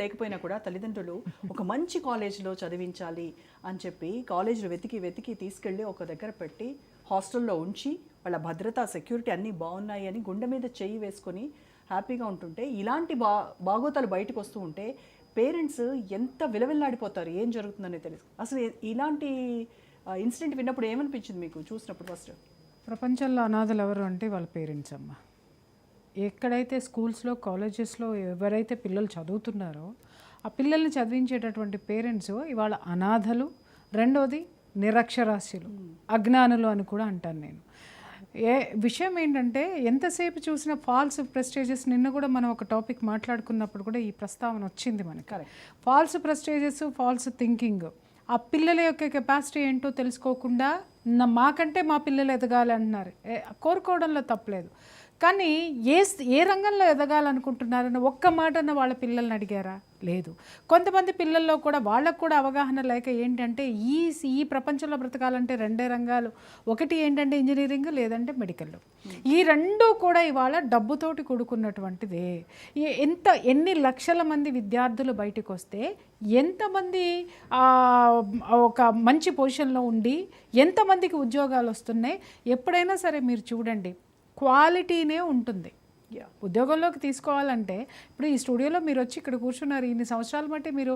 లేకపోయినా కూడా తల్లిదండ్రులు ఒక మంచి కాలేజ్‌లో చదివించాలి అని చెప్పి కాలేజ్‌లో వెతికి, వెతికి తీసుకెళ్ళి ఒక దగ్గర పెట్టి హాస్టల్‌లో ఉంచి వాళ్ళ భద్రత, సెక్యూరిటీ అన్నీ బావున్నాయి అని గుండె మీద చెయ్యి వేసుకొని హ్యాపీగా ఉంటుంటే, ఇలాంటి బాగోతాలు బయటకొస్తూ ఉంటే పేరెంట్స్ ఎంత విలవిల్లాడిపోతారు. ఏం జరుగుతుందనే తెలుసు. అసలు ఇలాంటి ఇన్సిడెంట్ విన్నప్పుడు ఏమనిపించింది మీకు చూసినప్పుడు ఫస్ట్? ప్రపంచంలో అనాథలు ఎవరు అంటే వాళ్ళ పేరెంట్స్ అమ్మ. ఎక్కడైతే స్కూల్స్లో కాలేజెస్లో ఎవరైతే పిల్లలు చదువుతున్నారో ఆ పిల్లల్ని చదివించేటటువంటి పేరెంట్స్ ఇవాళ అనాథలు, రెండోది నిరక్షరాస్యులు, అజ్ఞానులు అని కూడా అంటాను నేను. విషయం ఏంటంటే ఎంతసేపు చూసిన ఫాల్స్ ప్రెస్టేజెస్, నిన్న కూడా మనం ఒక టాపిక్ మాట్లాడుకున్నప్పుడు కూడా ఈ ప్రస్తావన వచ్చింది మనకి. False prestiges, false thinking. ఆ పిల్లల యొక్క కెపాసిటీ ఏంటో తెలుసుకోకుండా మాకంటే మా పిల్లలు ఎదగాలి అంటున్నారు. కోరుకోవడంలో తప్పలేదు, కానీ ఏ రంగంలో ఎదగాలనుకుంటున్నారని ఒక్క మాటన్న వాళ్ళ పిల్లల్ని అడిగారా? లేదు. కొంతమంది పిల్లల్లో కూడా వాళ్ళకు కూడా అవగాహన లేక ఏంటంటే ఈ ప్రపంచంలో బ్రతకాలంటే రెండే రంగాలు. ఒకటి ఏంటంటే ఇంజనీరింగ్, లేదంటే మెడికల్. ఈ రెండు కూడా ఇవాళ డబ్బుతోటి కూడుకున్నటువంటిదే. ఎన్ని లక్షల మంది విద్యార్థులు బయటకు వస్తే ఎంతమంది ఒక మంచి పొజిషన్లో ఉండి ఎంతమందికి ఉద్యోగాలు వస్తున్నాయి? ఎప్పుడైనా సరే మీరు చూడండి, క్వాలిటీనే ఉంటుంది. ఉద్యోగంలోకి తీసుకోవాలంటే ఇప్పుడు ఈ స్టూడియోలో మీరు వచ్చి ఇక్కడ కూర్చున్నారు, ఇన్ని సంవత్సరాలు బట్టి మీరు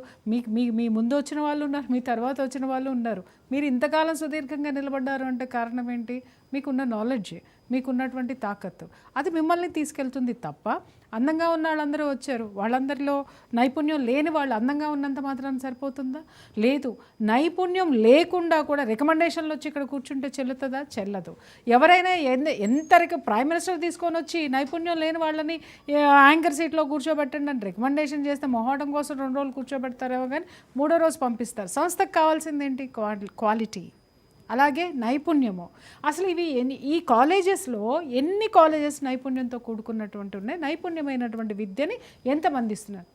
మీ ముందు వచ్చిన వాళ్ళు ఉన్నారు, మీ తర్వాత వచ్చిన వాళ్ళు ఉన్నారు. మీరు ఇంతకాలం సుదీర్ఘంగా నిలబడ్డారు అంటే కారణం ఏంటి? మీకున్న నాలెడ్జ్, మీకున్నటువంటి తాకత్తు, అది మిమ్మల్ని తీసుకెళ్తుంది తప్ప అందంగా ఉన్న వాళ్ళందరూ వచ్చారు, వాళ్ళందరిలో నైపుణ్యం లేని వాళ్ళు అందంగా ఉన్నంత మాత్రం సరిపోతుందా? లేదు. నైపుణ్యం లేకుండా కూడా రికమెండేషన్లు వచ్చి ఇక్కడ కూర్చుంటే చెల్లుతుందా? చెల్లదు. ఎవరైనా ఎంతరికి ప్రైమ్ మినిస్టర్ తీసుకొని వచ్చి నైపుణ్యం లేని వాళ్ళని యాంకర్ సీట్లో కూర్చోబెట్టండి అని రికమెండేషన్ చేస్తే మొహోటం కోసం 2 రోజులు కూర్చోబెడతారేమో, కానీ 3వ రోజు పంపిస్తారు. సంస్థకు కావాల్సింది ఏంటి? క్వాలిటీ, అలాగే నైపుణ్యము. అసలు ఈ కాలేజెస్లో ఎన్ని కాలేజెస్ నైపుణ్యంతో కూడుకున్నటువంటి ఉన్నాయి? నైపుణ్యమైనటువంటి విద్యని ఎంతమంది ఇస్తున్నారు?